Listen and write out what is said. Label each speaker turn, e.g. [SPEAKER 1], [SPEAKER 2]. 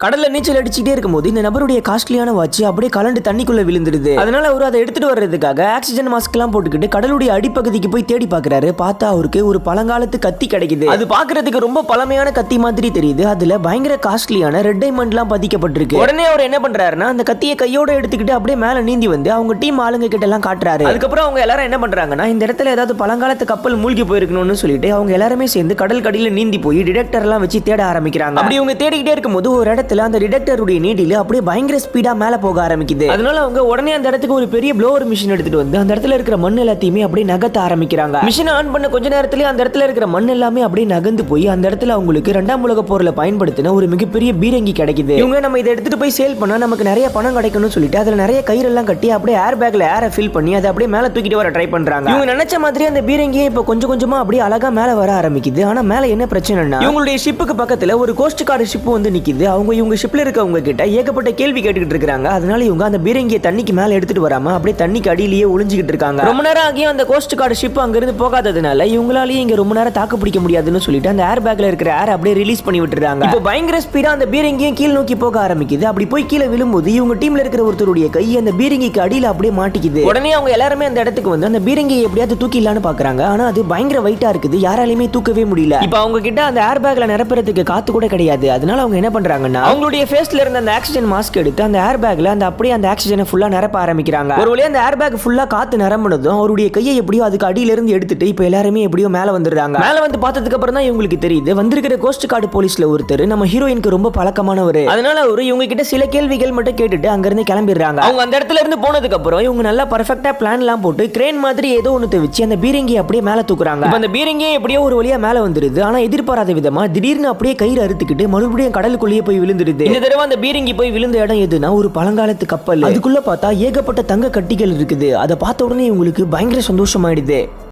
[SPEAKER 1] கடல்ல நீச்சல் அடிச்சுட்டே இருக்கும்போது இந்த நபருடைய காஸ்ட்லியான வாட்ச் அப்படியே கலண்டு தண்ணிக்குள்ள விழுந்துருது. அதனால அவரு அதை எடுத்துட்டு வர்றதுக்காக ஆக்சிஜன் மாஸ்க் எல்லாம் போட்டுக்கிட்டு கடலுடைய அடிப்பகுதிக்கு போய் தேடி பாக்குறாரு. பார்த்தா அவருக்கு ஒரு பழங்காலத்து கத்தி கிடைக்குது. அது பாக்குறதுக்கு ரொம்ப பழமையான கத்தி மாதிரி தெரியுது. அதுல பயங்கர காஸ்ட்லியான ரெட் டைமண்ட் எல்லாம் பதிக்கப்பட்டிருக்கு. உடனே அவர் என்ன பண்றாருன்னா அந்த கத்தியை கையோட எடுத்துக்கிட்டு அப்படியே மேல நீந்தி வந்து அவங்க டீம் ஆளுங்க கிட்ட எல்லாம் காட்டுறாரு. அதுக்கப்புறம் அவங்க எல்லாரும் என்ன பண்றாங்கன்னா இந்த இடத்துல ஏதாவது பழங்காலத்து கப்பல் மூழ்கி போயிருக்கணும்னு சொல்லிட்டு அவங்க எல்லாருமே சேர்ந்து கடல் கடியில நீந்தி போய் டிடெக்டர் எல்லாம் வச்சு தேட ஆரம்பிக்கிறாங்க. அப்படி அவங்க தேடிக்கிட்டே இருக்கும்போது ஒரு இடத்துல அந்த டிடெக்டருடைய நீடில அப்படியே பயங்கர ஸ்பீடா மேல போக ஆரம்பிக்குது. அதனால அவங்க உடனே அந்த இடத்துக்கு ஒரு பெரிய ப்ளோவர் மிஷின் எடுத்துட்டு வந்து அந்த இடத்துல இருக்கிற மண் எல்லாத்தையுமே அப்படியே நகர்த்த ஆரம்பிக்கிறாங்க. மிஷின் ஆன் பண்ண கொஞ்ச நேரத்திலே அந்த இடத்துல இருக்கிற மண் எல்லாமே அப்படியே நகர்ந்து போய் அந்த இடத்துல அவங்களுக்கு இரண்டாம் உலக போர்ல பயன்படுத்தின ஒரு மிகப்பெரிய பீரங்கி கிடைக்குது. இவங்க நம்ம இதை எடுத்துட்டு போய் சேல் பண்ணா நமக்கு நிறைய பணம் கிடைக்கும்னு சொல்லிட்டு அதுல நிறைய கயிறு எல்லாம் கட்டி அப்படியே ஏர் பேக்ல ஏரை ஃபில் பண்ணி அதை அப்படியே மேல தூக்கிட்டு வர ட்ரை பண்றாங்க. இவங்க நினைச்ச மாதிரி அந்த பீரங்கியை இப்ப கொஞ்சம் கொஞ்சமா அப்படியே அழகா மேல வர ஆரம்பிக்குது. ஆனா மேல என்ன பிரச்சனைனா இவங்களுடைய ஷிப்புக்கு பக்கத்துல ஒரு கோஸ்ட் கார்டு ஷிப் வந்து நிக்குது. இவங்க ஷிப்ல இருக்கவங்க கிட்ட ஏகப்பட்ட கேள்வி கேட்டுக்கிட்டு இருக்காங்க. அதனால இவங்க அந்த பீரங்கியை தண்ணிக்கு மேல எடுத்துட்டு வராம அப்படியே தண்ணிக்கு அடியிலேயே ஒளிஞ்சிக்கிட்டு இருக்காங்க. ரொம்ப நேரம் ஆகியும் அந்த கோஸ்ட் கார்டு ஷிப் அங்க இருந்து போகாததுனால இவங்களாலேயே இங்க ரொம்ப நேரம் தாக்கு பிடிக்க முடியாதுன்னு சொல்லிட்டு அந்த ஏர் பேக்ல இருக்கிற ஏர் அப்படியே ரிலீஸ் பண்ணி விட்டுறாங்க. இப்போ பயங்கர ஸ்பீடா அந்த பீரங்கியும் கீழ் நோக்கி போக ஆரம்பிக்குது. அப்படி போய் கீழே விழும்போது இவங்க டீம்ல இருக்கிற ஒருத்தருடைய கை அந்த பீரங்கிக்கு அடியில அப்படியே மாட்டிக்குது. உடனே அவங்க எல்லாருமே அந்த இடத்துக்கு வந்து அந்த பீரங்கியை எப்படியாவது தூக்கிடலான்னு பாக்குறாங்க. ஆனா அது பயங்கர வெயிட்டா இருக்குது. யாராலையுமே தூக்கவே முடியல. இப்போ அவங்க கிட்ட அந்த ஏர் பேக்ல நிரப்புறதுக்கு காத்து கூட கிடையாது. அதனால அவங்க என்ன பண்றாங்கன்னா அவங்களுடைய ஃபேஸ்ல இருந்த அந்த ஆக்சிஜன் மாஸ்க் எடுத்து அந்த ஏர் பேக்ல அந்த அப்படியே அந்த ஆக்சிஜனை ஃபுல்லா நிரப்ப ஆரம்பிக்கிறாங்க. ஒரு வழியா அந்த ஏர் பேக் ஃபுல்லா காத்து நிரம்பினதும் அவருடைய கையை எப்படியோ அதுக்கு அடியில இருந்து எடுத்துட்டு இப்போ எல்லாருமே எப்படியோ மேல வந்துடுறாங்க. மேல வந்து பார்த்ததுக்கு அப்புறம் தான் இவங்களுக்கு தெரியுது வந்திருக்கிற கோஸ்ட் கார்டு போலீஸ்ல ஒருத்தர் நம்ம ஹீரோயினுக்கு ரொம்ப பழக்கமானவர். அதனால அவரு இவங்க கிட்ட சில கேள்விகள் மட்டும் கேட்டுட்டு அங்க இருந்து கிளம்பிடுறாங்க. அவங்க அந்த இடத்துல இருந்து போனதுக்கு அப்புறம் இவங்க நல்லா பர்ஃபெக்ட்டா பிளான் எல்லாம் போட்டு கிரேன் மாதிரி ஏதோ ஒன்னு வச்சு அந்த பீரங்கியை அப்படியே மேல தூக்குறாங்க. அந்த பீரங்கியை எப்படியோ ஒரு வழியா மேல வந்துருது. ஆனா எதிர்பாராத விதமா திடீர்னு அப்படியே கயிறு அறுத்துக்கிட்டு மறுபடியும் கடலுக்குள்ளேயே போய் விழுந்துருது. இந்த தடவை அந்த பீரங்கி போய் விழுந்த இடம் எதுனா ஒரு பழங்காலத்து கப்பல். அதுக்குள்ள பார்த்தா ஏகப்பட்ட தங்க கட்டிகள் இருக்குது. அதை பார்த்த உடனே இவங்களுக்கு பயங்கர சந்தோஷமாயிடுது.